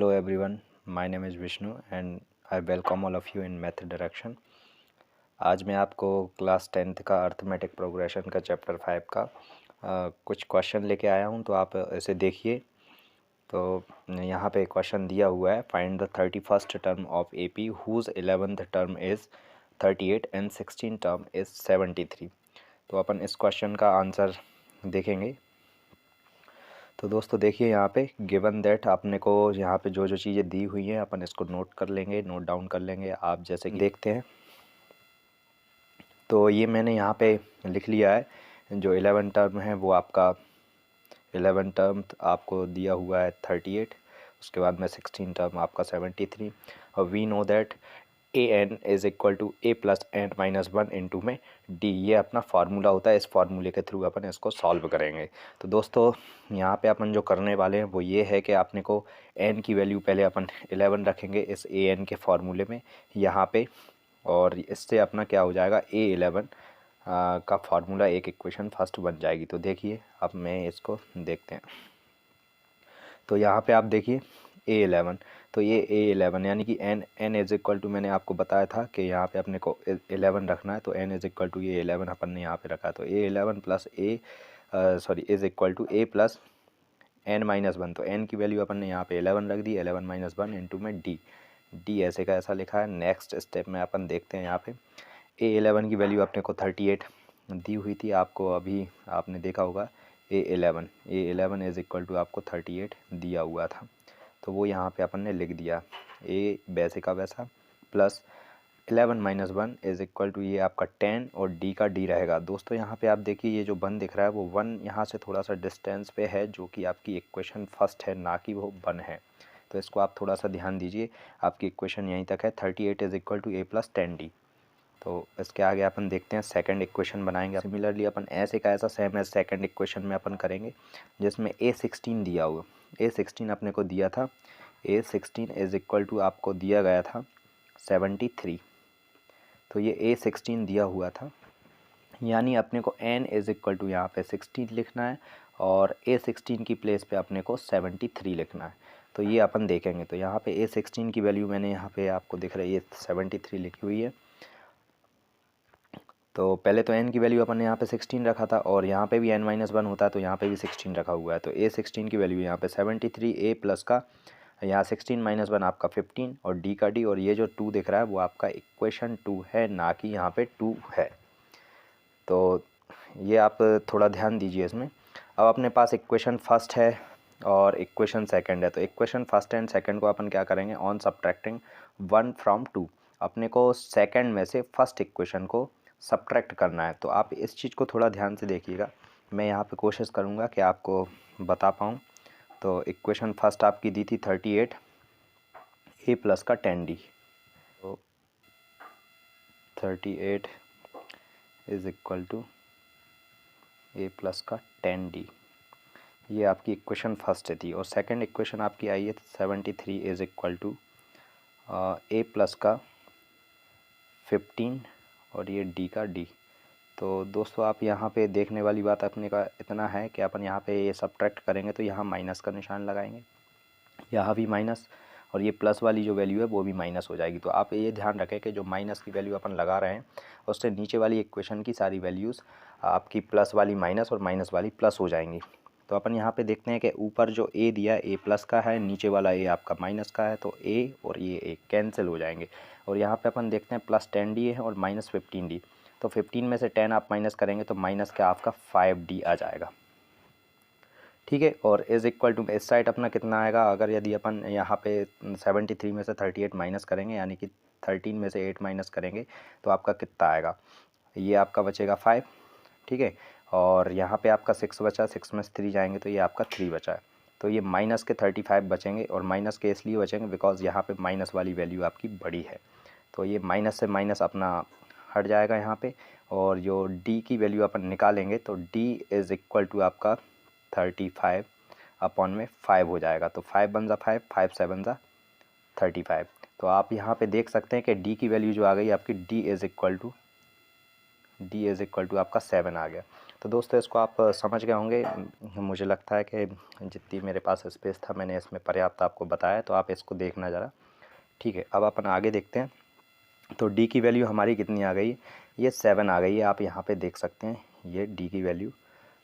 Hello everyone, my name is Vishnu and I welcome all of you in Method Direction। आज मैं आपको class 10th का arithmetic progression का chapter 5 का कुछ क्वेश्चन लेके आया हूं, तो आप इसे देखिए। तो यहाँ पे क्वेश्चन दिया हुआ है, find the 31st term of AP whose 11th term is 38 and 16 term is 73। तो अपन इस क्वेश्चन का आंसर देखेंगे। तो दोस्तों देखिए, यहाँ पे गिवन दैट अपने को यहाँ पे जो जो चीज़ें दी हुई हैं अपन इसको नोट कर लेंगे, नोट डाउन कर लेंगे। आप जैसे कि देखते हैं, तो ये मैंने यहाँ पे लिख लिया है। जो 11 टर्म है वो आपका 11 टर्म आपको दिया हुआ है 38, उसके बाद में 16 टर्म आपका 73। और we know that a N is equal to A plus N minus one into में डी, ये अपना फार्मूला होता है। इस फार्मूले के थ्रू अपन इसको सॉल्व करेंगे। तो दोस्तों यहाँ पे अपन जो करने वाले हैं वो ये है कि आपने को एन की वैल्यू पहले अपन 11 रखेंगे इस ए एन के फार्मूले में यहाँ पे, और इससे अपना क्या हो जाएगा, ए 11 का फार्मूला एक इक्वेशन फर्स्ट बन जाएगी। तो देखिए अब मैं इसको देखते हैं। तो यहाँ पे आप देखिए A11, तो ये A11 यानी कि n इज इक्वल टू, मैंने आपको बताया था कि यहाँ पे अपने को 11 रखना है, तो n इज इक्वल टू ये 11 अपन ने यहाँ पे रखा है। तो A11 plus is equal to a plus n minus one. तो n की वैल्यू अपन ने यहाँ पे 11 रख दी, 11 माइनस वन इंटू में d ऐसे का ऐसा लिखा है। नेक्स्ट स्टेप में अपन देखते हैं, यहाँ पे A11 की वैल्यू अपने को 38 दी हुई थी, आपको अभी आपने देखा होगा। A11 इज़ इक्वल टू आपको 38 दिया हुआ था, तो वो यहाँ पे अपन ने लिख दिया। ए वैसे का वैसा plus 11 minus one is equal to ये आपका 10 और डी का डी रहेगा। दोस्तों यहाँ पे आप देखिए, ये जो 1 दिख रहा है वो 1 यहाँ से थोड़ा सा डिस्टेंस पे है, जो कि आपकी इक्वेशन फर्स्ट है, ना कि वो 1 है। तो इसको आप थोड़ा सा ध्यान दीजिए। आपकी इक्वेशन यहीं तक है, 38 is equal to A plus 10d। तो इसके आगे अपन देखते हैं सेकंड इक्वेशन बनाएंगे। सिमिलरली अपन ऐसे का ऐसा सेम है सेकंड इक्वेशन में अपन करेंगे, जिसमें A16 दिया हुआ। A16 अपने को दिया था, A16 इज़ इक्वल टू आपको दिया गया था 73। तो ये A16 दिया हुआ था, यानी अपने को n इज़ इक्वल टू यहाँ पे 16 लिखना है और A16 की प्लेस पे अपने को 73 लिखना है। तो ये अपन देखेंगे। तो यहाँ पे A16 की वैल्यू मैंने यहाँ पे आपको दिख रही है 73 लिखी हुई है। तो पहले तो n की वैल्यू अपन ने यहाँ पे 16 रखा था, और यहाँ पे भी n माइनस वन होता है, तो यहाँ पे भी 16 रखा हुआ है। तो A16 की वैल्यू यहाँ पे 73, a प्लस का यहाँ 16 माइनस वन आपका 15 और d का d, और ये जो 2 दिख रहा है वो आपका इक्वेशन 2 है, ना कि यहाँ पे 2 है। तो ये आप थोड़ा ध्यान दीजिए इसमें। अब अपने पास इक्वेशन फर्स्ट है और इक्वेशन सेकंड है। तो इक्वेशन फर्स्ट एंड सेकंड को अपन क्या करेंगे, ऑन सब्ट्रैक्टिंग 1 फ्रॉम 2, अपने को सेकंड में से फर्स्ट इक्वेशन को सब्ट्रैक्ट करना है। तो आप इस चीज़ को थोड़ा ध्यान से देखिएगा, मैं यहाँ पे कोशिश करूँगा कि आपको बता पाऊँ। तो इक्वेशन फर्स्ट आपकी दी थी 38 a प्लस का 10d। तो 38 is equal to a plus का 10d, ये आपकी इक्वेशन फर्स्ट थी। और सेकंड इक्वेशन आपकी आई है 73 is equal to a plus का 15 और ये d का d। तो दोस्तों आप यहाँ पे देखने वाली बात अपने का इतना है कि अपन यहाँ पे ये सब्ट्रैक्ट करेंगे तो यहाँ माइनस का निशान लगाएंगे, यहाँ भी माइनस, और ये प्लस वाली जो वैल्यू है वो भी माइनस हो जाएगी। तो आप ये ध्यान रखें कि जो माइनस की वैल्यू अपन लगा रहे हैं उससे नीचे वाली इक्वेशन की सारी वैल्यूज़ आपकी प्लस वाली माइनस और माइनस वाली प्लस हो जाएंगी। तो अपन यहाँ पे देखते हैं कि ऊपर जो a दिया a प्लस का है, नीचे वाला a आपका माइनस का है, तो a और ये a कैंसिल हो जाएंगे। और यहाँ पे अपन देखते हैं प्लस 10d है और माइनस 15d। तो 15 में से 10 आप माइनस करेंगे तो माइनस का आपका 5d आ जाएगा, ठीक है। और इज़ इक्वल टू इस साइड अपना कितना आएगा, अगर यदि अपन यहाँ पे 73 में से 38 माइनस करेंगे, यानी कि 13 में से 8 माइनस करेंगे, तो आपका कितना आएगा, ये आपका बचेगा 5, ठीक है। और यहाँ पे आपका 6 बचा, 6 में से 3 जाएंगे तो ये आपका 3 बचा है। तो ये माइनस के 35 बचेंगे, और माइनस के इसलिए बचेंगे बिकॉज यहाँ पे माइनस वाली वैल्यू आपकी बड़ी है। तो ये माइनस से माइनस अपना हट जाएगा यहाँ पे, और जो d की वैल्यू अपन निकालेंगे तो d इज़ इक्वल टू आपका 35 अपॉन में 5 हो जाएगा। तो 5 बन जा 5, 5 7 जा 35। तो आप यहाँ पे देख सकते हैं कि d की वैल्यू जो आ गई आपकी, d is equal to d is equal to आपका 7 आ गया। तो दोस्तों इसको आप समझ गए होंगे। मुझे लगता है कि जितनी मेरे पास स्पेस था मैंने इसमें पर्याप्त आपको बताया, तो आप इसको देखना ज़रा। ठीक है, अब अपन आगे देखते हैं। तो डी की वैल्यू हमारी कितनी आ गई, ये 7 आ गई है। आप यहाँ पे देख सकते हैं ये डी की वैल्यू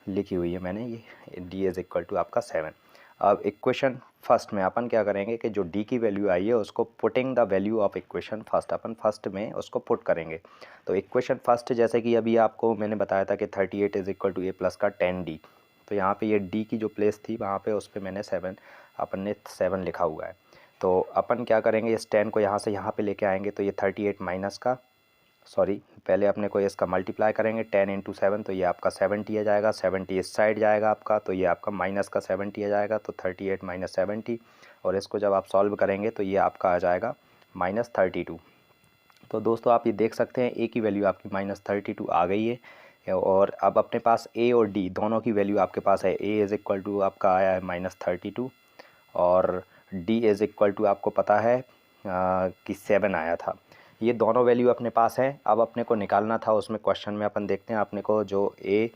लिखी हुई है मैंने, ये डी इज़ इक्वल टू आपका 7। अब इक्वेशन फर्स्ट में अपन क्या करेंगे कि जो डी की वैल्यू आई है उसको putting the value of equation first, upon first में उसको पुट करेंगे। तो इक्वेशन फर्स्ट जैसे कि अभी आपको मैंने बताया था कि 38 is equal to A plus का 10d। तो यहाँ पे ये डी की जो प्लेस थी वहाँ पे उस पर मैंने 7, अपन ने 7 लिखा हुआ है। तो अपन क्या करेंगे, इस 10 को यहाँ से यहाँ पे लेके आएंगे, तो ये 38 माइनस का, सॉरी पहले अपने को इसका मल्टीप्लाई करेंगे 10 इंटू 7, तो ये आपका 70 आ जाएगा। 70 इस साइड जाएगा आपका, तो ये आपका माइनस का 70 आ जाएगा। तो 38 माइनस 70, और इसको जब आप सॉल्व करेंगे तो ये आपका आ जाएगा -32। तो दोस्तों आप ये देख सकते हैं ए की वैल्यू आपकी -32 आ गई है। और अब अपने पास ए और डी दोनों की वैल्यू आपके पास है। ए इज़ इक्वल टू आपका आया है -32, और डी इज़ इक्वल टू आपको पता है कि 7 आया था। ये दोनों वैल्यू अपने पास है। अब अपने को निकालना था उसमें क्वेश्चन में, अपन देखते हैं अपने को जो ए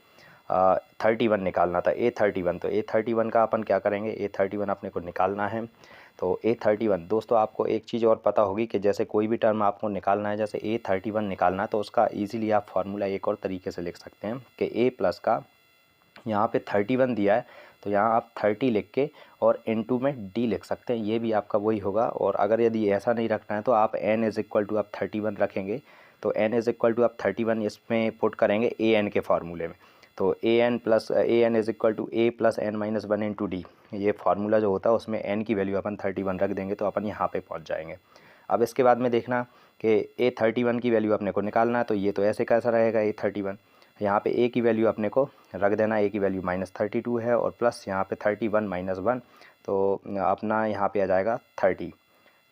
31 निकालना था, A31। तो A31 का अपन क्या करेंगे, A31 अपने को निकालना है। तो A31 दोस्तों आपको एक चीज़ और पता होगी कि जैसे कोई भी टर्म आपको निकालना है, जैसे A31 निकालना है, तो उसका इजीली आप फार्मूला एक और तरीके से लिख सकते हैं कि A प्लस का यहाँ पे 31 दिया है, तो यहाँ आप 30 लिख के और इनटू में डी लिख सकते हैं, ये भी आपका वही होगा। और अगर यदि ऐसा नहीं रखना है तो आप n इज़ इक्वल टू आप 31 रखेंगे, तो n इज़ इक्वल टू आप 31 इसमें पुट करेंगे ए एन के फार्मूले में। तो A N is equal to A plus N minus 1 into D, ये फार्मूला जो होता है उसमें n की वैल्यू अपन 31 रख देंगे, तो अपन यहाँ पर पहुँच जाएंगे। अब इसके बाद में देखना कि A31 की वैल्यू अपने को निकालना है, तो ये तो ऐसे कैसा रहेगा A31, यहाँ पे ए की वैल्यू अपने को रख देना, ए की वैल्यू -32 है, और प्लस यहाँ पे 31 माइनस 1, तो अपना यहाँ पे आ जाएगा 30।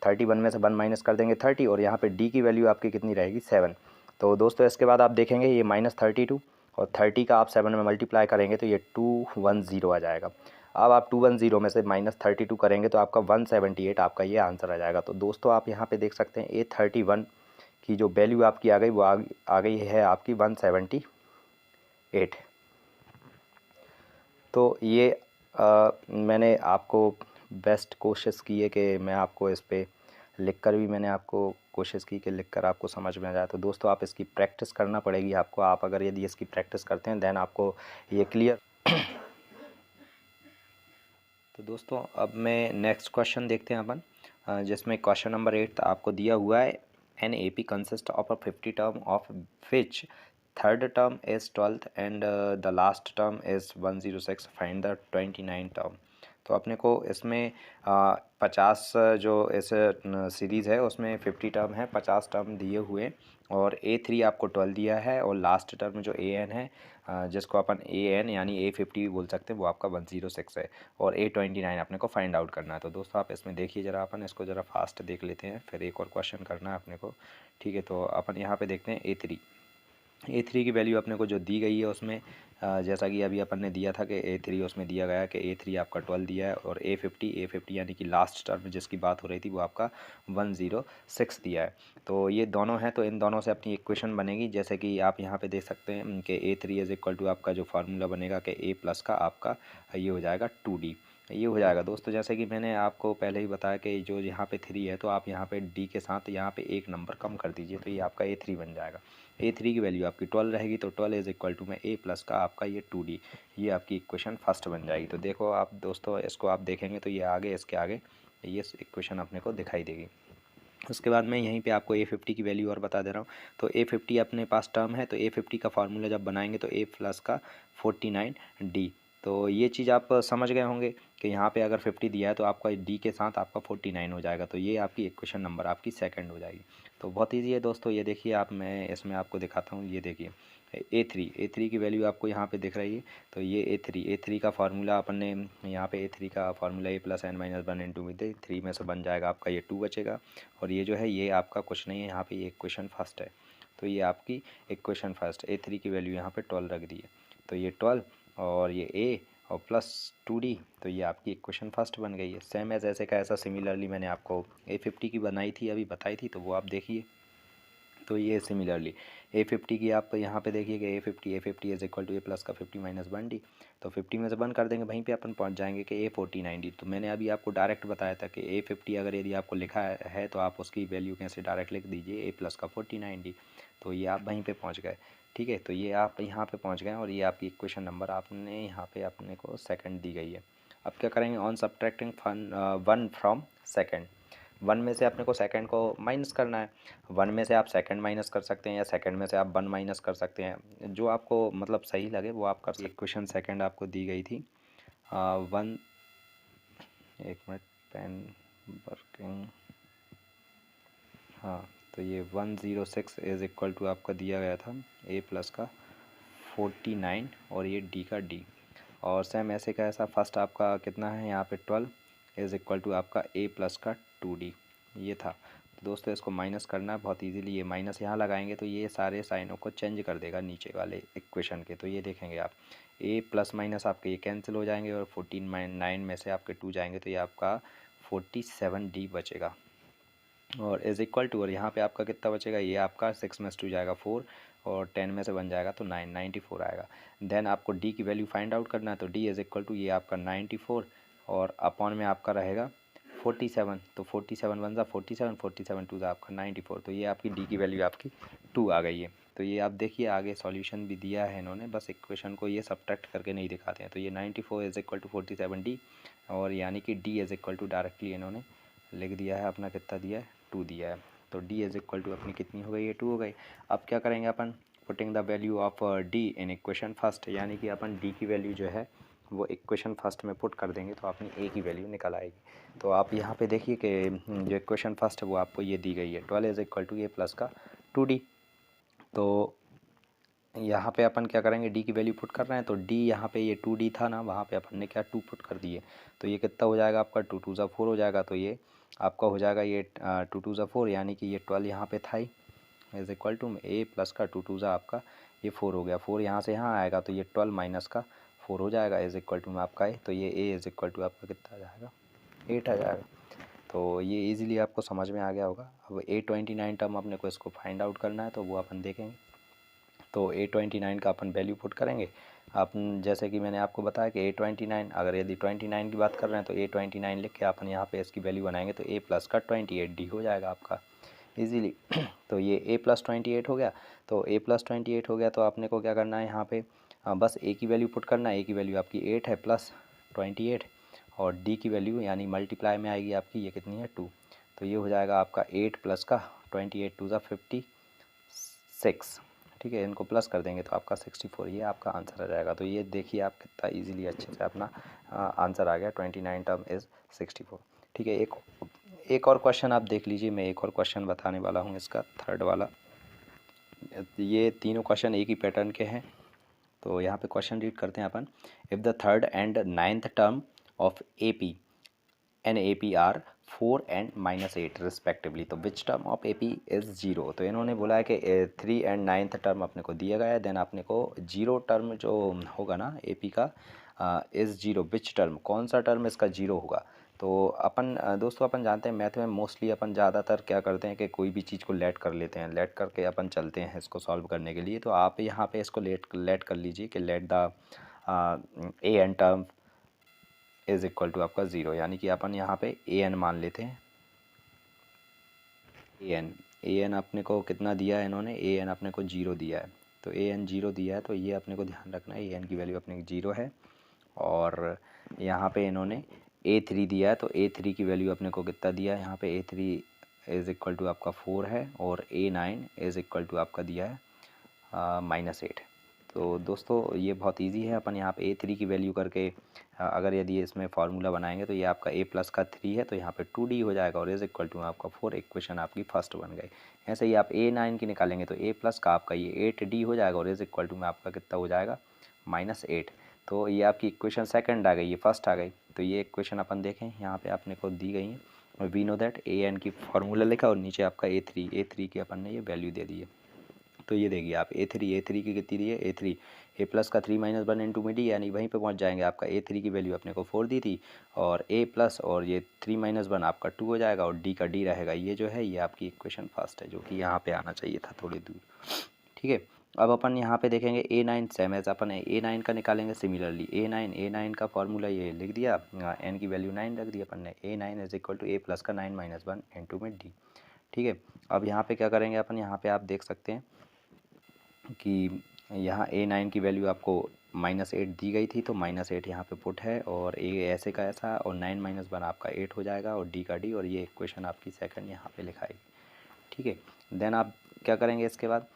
31 में से 1 माइनस कर देंगे 30, और यहाँ पे डी की वैल्यू आपकी कितनी रहेगी 7। तो दोस्तों इसके बाद आप देखेंगे ये -32 और 30 का आप 7 में मल्टीप्लाई करेंगे तो ये 210 आ जाएगा। अब आप 210 में से -32 करेंगे तो आपका 178 आपका ये आंसर आ जाएगा। तो दोस्तों आप यहाँ पे देख सकते हैं A31 की जो वैल्यू आपकी आ गई वो आ गई है आपकी 178। तो ये मैंने आपको बेस्ट कोशिश की है कि मैं आपको इस पे लिखकर भी मैंने आपको कोशिश की कि लिखकर आपको समझ में आ जाए। तो दोस्तों आप इसकी प्रैक्टिस करना पड़ेगी आपको। आप अगर यदि इसकी प्रैक्टिस करते हैं देन आपको ये क्लियर। तो दोस्तों अब मैं नेक्स्ट क्वेश्चन देखते हैं अपन, जिसमें क्वेश्चन नंबर 8 आपको दिया हुआ है an A P consist of a 50 term of which third term is 12th and the last term is 106, find the 29 term. तो अपने को इसमें 50 जो इस सीरीज़ है उसमें 50 टर्म है, 50 टर्म दिए हुए, और A3 आपको 12 दिया है, और लास्ट टर्म जो AN है जिसको अपन AN यानी A50 भी बोल सकते हैं, वो आपका 106 है, और A29 अपने को फाइंड आउट करना है। तो दोस्तों आप इसमें देखिए ज़रा, अपन इसको ज़रा फास्ट देख लेते हैं, फिर एक और क्वेश्चन करना है अपने को। ठीक है, तो अपन यहाँ पे देखते हैं A3 की वैल्यू अपने को जो दी गई है उसमें जैसा कि अभी अपन ने दिया था कि A3 उसमें दिया गया है कि A3 आपका 12 दिया है, और A50 यानी कि लास्ट टर्म जिसकी बात हो रही थी वो आपका 106 दिया है। तो ये दोनों हैं, तो इन दोनों से अपनी इक्वेशन बनेगी, जैसे कि आप यहाँ पे देख सकते हैं कि A3 इज़ इक्वल टू आपका जो फार्मूला बनेगा कि A प्लस का आपका ये हो जाएगा 2D, ये हो जाएगा। दोस्तों जैसे कि मैंने आपको पहले ही बताया कि जो यहाँ पे 3 है, तो आप यहाँ पे D के साथ यहाँ पे एक नंबर कम कर दीजिए, तो ये आपका A3 बन जाएगा। A3 की वैल्यू आपकी 12 रहेगी, तो 12 इज़ इक्वल टू में A प्लस का आपका ये 2D, ये आपकी इक्वेशन फर्स्ट बन जाएगी। तो देखो आप दोस्तों इसको आप देखेंगे तो ये आगे इसके आगे ये इक्वेशन अपने को दिखाई देगी। उसके बाद मैं यहीं पे आपको A50 की वैल्यू और बता दे रहा हूँ। तो A50 अपने पास टर्म है, तो A50 का फार्मूला जब बनाएंगे तो A प्लस का 49D। तो ये चीज़ आप समझ गए होंगे कि यहाँ पे अगर 50 दिया है तो आपका D के साथ आपका 49 हो जाएगा, तो ये आपकी इक्वेशन नंबर आपकी सेकंड हो जाएगी। तो बहुत ईजी है दोस्तों, ये देखिए आप, मैं इसमें आपको दिखाता हूँ। ये देखिए A3 की वैल्यू आपको यहाँ पे दिख रही है, तो ये A3 का फार्मूला अपन ने यहाँ पे A3 का formula A plus N minus 1 into में 3 में से बन जाएगा आपका ये 2 बचेगा, और ये जो है ये आपका कुछ नहीं है, यहाँ पे ये इक्वेशन फर्स्ट है। तो ये आपकी इक्वेशन फर्स्ट A3 की वैल्यू यहाँ पे 12 रख दी है, तो ये 12 और ये A और प्लस 2D, तो ये आपकी इक्वेशन फर्स्ट बन गई है। सेम ऐसे का ऐसा सिमिलरली मैंने आपको A50 की बनाई थी, अभी बताई थी, तो वो आप देखिए। तो ये सिमिलरली A50 की आप यहाँ पे देखिए कि A50 is equal to A plus का 50 माइनस 1D। तो 50 में से 1 कर देंगे, वहीं पे अपन पहुँच जाएंगे कि A49D। तो मैंने अभी आपको डायरेक्ट बताया था कि A50 अगर यदि आपको लिखा है तो आप उसकी वैल्यू कैसे डायरेक्ट लिख दीजिए A प्लस का 49D। तो ये आप वहीं पर पहुँच गए। ठीक है, तो ये आप यहाँ पर पहुँच गए और ये आपकी इक्वेशन नंबर आपने यहाँ पर अपने को सेकेंड दी गई है। अब क्या करेंगे, ऑन सब्ट्रैक्टिंग 1 फ्रॉम सेकेंड, 1 में से अपने को सेकंड को माइनस करना है। 1 में से आप सेकंड माइनस कर सकते हैं या सेकंड में से आप 1 माइनस कर सकते हैं, जो आपको मतलब सही लगे वो आप कर सकते हैं। इक्वेशन सेकंड आपको दी गई थी 1, एक मिनट पेन वर्किंग, हाँ, तो ये 106 इज़ इक्वल टू आपका दिया गया था A प्लस का 49 और ये D का D। और सेम ऐसे का ऐसा फर्स्ट आपका कितना है यहाँ पे 12 इज़ इक्वल टू आपका A प्लस का 2D ये था। तो दोस्तों इसको माइनस करना है बहुत इजीली, ये माइनस यहाँ लगाएंगे तो ये सारे साइनों को चेंज कर देगा नीचे वाले इक्वेशन के। तो ये देखेंगे आप A प्लस माइनस आपके ये कैंसिल हो जाएंगे और 9 में से आपके 2 जाएंगे तो ये आपका 47D बचेगा। और इज़ इक्वल टू, और यहाँ पे आपका कितना बचेगा, ये आपका 6 में से 2 जाएगा 4 और 10 में से 1 जाएगा तो 94 आएगा। देन आपको D की वैल्यू फाइंड आउट करना है, तो D इज़ इक्वल टू ये आपका 94 और अपॉन में आपका रहेगा 47। तो 47 1 ज़ा 47, 47 2 ज़ा आपका 94। तो ये आपकी D की वैल्यू आपकी 2 आ गई है। तो ये आप देखिए आगे सॉल्यूशन भी दिया है इन्होंने, बस इक्वेशन को ये सब्ट्रैक्ट करके नहीं दिखाते हैं। तो ये 94 इज़ इक्वल टू 47D और यानी कि D is equal to directly इन्होंने लिख दिया है अपना, कितना दिया है 2 दिया है। तो D इज़ इक्वल टू अपनी कितनी हो गई है 2 हो गई। अब क्या करेंगे अपन, putting the value of D in equation first, यानी कि अपन D की वैल्यू जो है वो इक्वेशन फर्स्ट में पुट कर देंगे तो अपनी A की वैल्यू निकल आएगी। तो आप यहाँ पे देखिए कि जो इक्वेशन फर्स्ट है वो आपको ये दी गई है 12 is equal to A plus का 2D। तो यहाँ पे अपन क्या करेंगे, D की वैल्यू पुट कर रहे हैं तो D यहाँ पे ये 2D था ना, वहाँ पे अपन ने क्या 2 पुट कर दिए। तो ये कितना हो जाएगा आपका 2 2 ज़ा 4 हो जाएगा। तो ये आपका हो जाएगा ये 2 2 ज़ा 4, यानी कि ये 12 यहाँ पे था ही is equal to A plus का 2 2 ज़ा आपका ये 4 हो गया। 4 यहाँ से यहाँ आएगा तो ये 12 माइनस का 4 हो जाएगा इज़ इक्वल टू में आपका है। तो ये A इज़ इक्वल टू आपका कितना आ जाएगा 8 आ जाएगा। तो ये इजीली आपको समझ में आ गया होगा। अब A29 टर्म अपने को इसको फाइंड आउट करना है तो वो अपन देखेंगे। तो A29 का अपन वैल्यू पुट करेंगे। अपन जैसे कि मैंने आपको बताया कि A29 अगर यदि 29 की बात कर रहे हैं तो A29 लिख के अपन यहाँ पे इसकी वैल्यू बनाएंगे तो A प्लस का 28D हो जाएगा आपका इजीली। तो ये A प्लस 28 हो गया। तो A प्लस 28 हो गया तो आपने को क्या करना है यहाँ पे बस A की वैल्यू पुट करना है। A की वैल्यू आपकी 8 है प्लस 28 और D की वैल्यू यानी मल्टीप्लाई में आएगी आपकी ये कितनी है 2। तो ये हो जाएगा आपका 8 प्लस का 28 2 ज़ा 56। ठीक है, इनको प्लस कर देंगे तो आपका 64 ये आपका आंसर आ जाएगा। तो ये देखिए आप कितना इजीली अच्छे से अपना आंसर आ गया 29 टर्म इज़ 64। ठीक है, एक और क्वेश्चन आप देख लीजिए, मैं एक और क्वेश्चन बताने वाला हूँ इसका थर्ड वाला। ये तीनों क्वेश्चन एक ही पैटर्न के हैं। तो यहाँ पे क्वेश्चन रीड करते हैं अपन। If the third and 9th term of AP an AP are 4 and -8 respectively, तो which term of AP is 0। तो इन्होंने बोला है कि 3 एंड 9th टर्म अपने को दिया गया है। देन अपने को 0 टर्म जो होगा ना AP का इज़ 0, विच टर्म, कौन सा टर्म इसका 0 होगा। तो अपन दोस्तों अपन जानते हैं मैथ में मोस्टली अपन ज़्यादातर क्या करते हैं कि कोई भी चीज़ को लेट कर लेते हैं, लेट करके अपन चलते हैं इसको सॉल्व करने के लिए। तो आप यहाँ पे इसको लेट कर लीजिए कि let the AN term is equal to आपका 0, यानी कि अपन यहाँ पे AN मान लेते हैं। AN अपने को कितना दिया है इन्होंने, AN अपने को 0 दिया है। तो AN 0 दिया है तो ये अपने को ध्यान रखना है AN की वैल्यू अपने की 0 है। और यहाँ पे इन्होंने A3 दिया है तो A3 की वैल्यू अपने को कितना दिया है, यहाँ पे A3 इज़ इक्वल टू आपका 4 है और A9 इज़ इक्वल टू आपका दिया है -8। तो दोस्तों ये बहुत इजी है। अपन यहाँ पे A3 की वैल्यू करके अगर यदि इसमें फार्मूला बनाएंगे तो ये आपका A प्लस का 3 है तो यहाँ पे 2D हो जाएगा और इज़ इक्वल टू आपका 4, इक्वेशन आपकी फर्स्ट बन गई। ऐसे ही आप A9 की निकालेंगे तो A प्लस का आपका ये 8D हो जाएगा और इज़ इक्वल टू में आपका कितना हो जाएगा -8। तो ये आपकी इक्वेशन सेकंड आ गई, ये फर्स्ट आ गई। तो ये इक्वेशन अपन देखें यहाँ पे आपने को दी गई है और वी नो दैट AN की फार्मूला लिखा और नीचे आपका A3 की अपन ने ये वैल्यू दे दी है। तो ये देखिए आप ए थ्री की कितनी दी है, ए थ्री, ए प्लस का 3 - 1 इंटू में डी, यानी वहीं पे पहुंच जाएंगे। आपका ए थ्री की वैल्यू अपने को 4 दी थी, और ए प्लस और ये 3 - 1 आपका 2 हो जाएगा, और डी का डी रहेगा। ये जो है ये आपकी इक्वेशन फर्स्ट है, जो कि यहाँ पे आना चाहिए था थोड़ी दूर। ठीक है, अब अपन यहाँ पे देखेंगे A9 सेम एज अपन A9 का निकालेंगे। सिमिलरली A9 का फॉर्मूला ये लिख दिया, n की वैल्यू 9 रख दी अपन ने। A9 is equal to A plus का 9 - 1 इंटू में डी। ठीक है, अब यहाँ पे क्या करेंगे अपन, यहाँ पे आप देख सकते हैं कि यहाँ A9 की वैल्यू आपको -8 दी गई थी, तो -8 यहाँ पे पुट है, और ए ऐसे का ऐसा, और 9 - 1 आपका 8 हो जाएगा, और डी का डी, और ये इक्वेशन आपकी सेकंड यहाँ पे लिखाएगी। ठीक है, देन आप क्या करेंगे इसके बाद,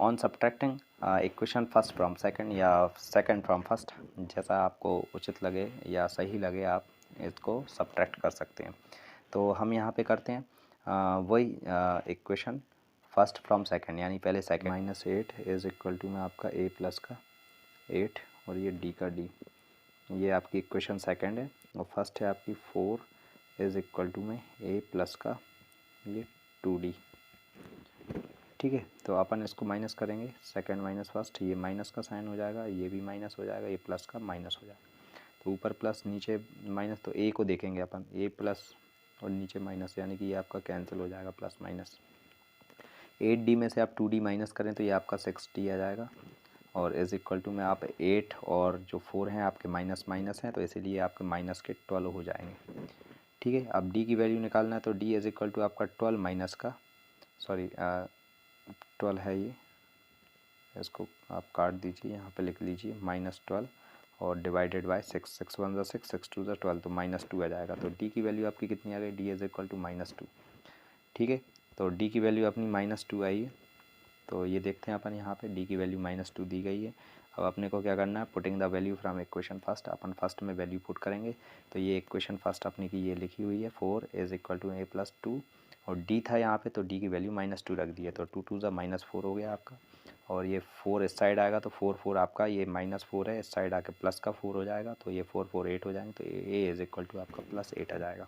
on subtracting equation first from second या सेकंड फ्रॉम फर्स्ट, जैसा आपको उचित लगे या सही लगे आप इसको सब्ट्रैक्ट कर सकते हैं। तो हम यहाँ पे करते हैं वही इक्वेशन फर्स्ट फ्रॉम सेकंड, यानी पहले सेकंड। -8 इज़ इक्वल टू में आपका ए प्लस का 8 और ये डी का डी, ये आपकी इक्वेशन सेकंड है। और फर्स्ट है आपकी 4 इज़ इक्वल टू में ए प्लस का ये 2d। ठीक है, तो अपन इसको माइनस करेंगे, सेकंड माइनस फर्स्ट, ये माइनस का साइन हो जाएगा, ये भी माइनस हो जाएगा, ये प्लस का माइनस हो जाएगा। तो ऊपर प्लस नीचे माइनस, तो ए को देखेंगे अपन, ए प्लस और नीचे माइनस, यानी कि ये आपका कैंसिल हो जाएगा, प्लस माइनस। 8d में से आप 2d माइनस करें तो ये आपका 6d आ जाएगा, और इज़ इक्वल टू में आप 8 और जो 4 हैं आपके माइनस माइनस हैं, तो इसीलिए आपके माइनस के 12 हो जाएंगे। ठीक है, अब d की वैल्यू निकालना है, तो d इज़ इक्वल टू आपका 12 माइनस का, सॉरी 12 है ये, इसको आप काट दीजिए, यहाँ पे लिख लीजिए -12 और डिवाइडेड बाय 6, 6 × 1 = 6, 6 × 2 = 12, तो -2 आ जाएगा। तो d की वैल्यू आपकी कितनी आ गई, d इज़ इक्वल टू -2। ठीक है, तो d की वैल्यू अपनी -2 आई है। तो ये देखते हैं अपन, यहाँ पे d की वैल्यू -2 दी गई है। अब अपने को क्या करना है, putting the value from equation first, upon first में वैल्यू पुट करेंगे। तो ये इक्वेशन फर्स्ट अपने की ये लिखी हुई है, 4 इज़ इक्वल टू a + 2, और d था यहाँ पे, तो d की वैल्यू -2 रख दी है, तो 2 × 2 = -4 हो गया आपका। और ये 4 इस साइड आएगा, तो 4 4 आपका ये -4 है, इस साइड आके प्लस का 4 हो जाएगा, तो ये 4 4 8 हो जाएंगे, तो a इज़ इक्वल टू आपका +8 आ जाएगा।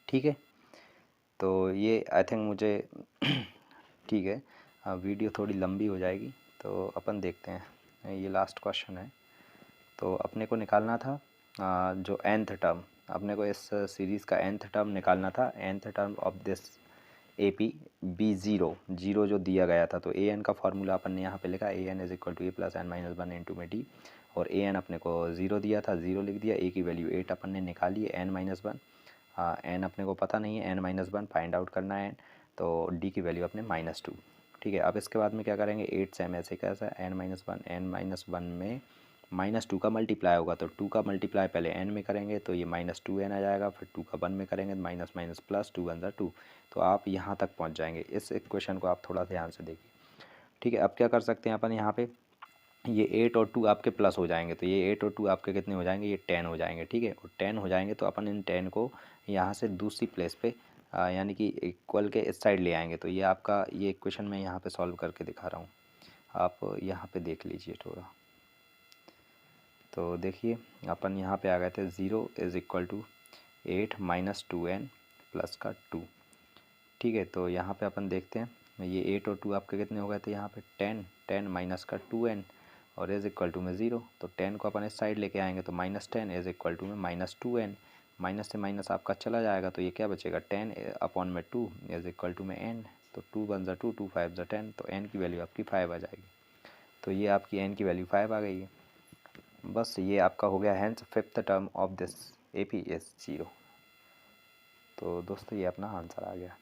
ठीक है, तो ये आई थिंक मुझे ठीक है, वीडियो थोड़ी लंबी हो जाएगी, तो अपन देखते हैं, ये लास्ट क्वेश्चन है। तो अपने को निकालना था जो nth टर्म, अपने को इस सीरीज़ का nth टर्म निकालना था, nth term of this AP B0 जो दिया गया था। तो an का फार्मूला अपन ने यहाँ पे लिखा, an is equal to a + n - 1 into में डी, और an अपने को 0 दिया था, 0 लिख दिया। a की वैल्यू 8 अपन ने निकाली है, n - 1, n अपने को पता नहीं है, n - 1 फाइंड आउट करना है, तो d की वैल्यू अपने -2। ठीक है, अब इसके बाद में क्या करेंगे, 8 सेम ऐसे कैसा है, n - 1 में -2 का मल्टीप्लाई होगा, तो 2 का मल्टीप्लाई पहले n में करेंगे, तो ये -2n आ जाएगा, फिर 2 का 1 में करेंगे, माइनस माइनस प्लस, 2 × 2, तो आप यहाँ तक पहुँच जाएंगे। इस इक्वेशन को आप थोड़ा ध्यान से देखिए। ठीक है, अब क्या कर सकते हैं अपन, यहाँ पे ये 8 और 2 आपके प्लस हो जाएंगे, तो ये 8 और 2 आपके कितने हो जाएंगे, ये 10 हो जाएंगे। ठीक है, और 10 हो जाएंगे, तो अपन इन 10 को यहाँ से दूसरी प्लेस पे यानी कि इक्वल के इस साइड ले आएंगे। तो ये आपका ये इक्वेशन मैं यहाँ पे सॉल्व करके दिखा रहा हूँ, आप यहाँ पे देख लीजिए थोड़ा। तो देखिए अपन यहाँ पे आ गए थे, 0 is equal to 8 - 2n plus का 2। ठीक है, तो यहाँ पे अपन देखते हैं, ये 8 और 2 आपके कितने हो गए थे, यहाँ पे 10 माइनस का 2n और इज़ इक्वल टू में 0, तो 10 को अपन इस साइड लेके आएंगे, तो -10 इज़ इक्वल टू में -2n, माइनस से माइनस आपका चला जाएगा, तो ये क्या बचेगा, 10/2 इज़ इक्वल टू में n, तो 2 × 2 2 5 × 10, तो n की वैल्यू आपकी 5 आ जाएगी। तो ये आपकी n की वैल्यू 5 आ गई है। बस ये आपका हो गया, hence fifth term of this AP is 0। तो दोस्तों ये अपना आंसर आ गया।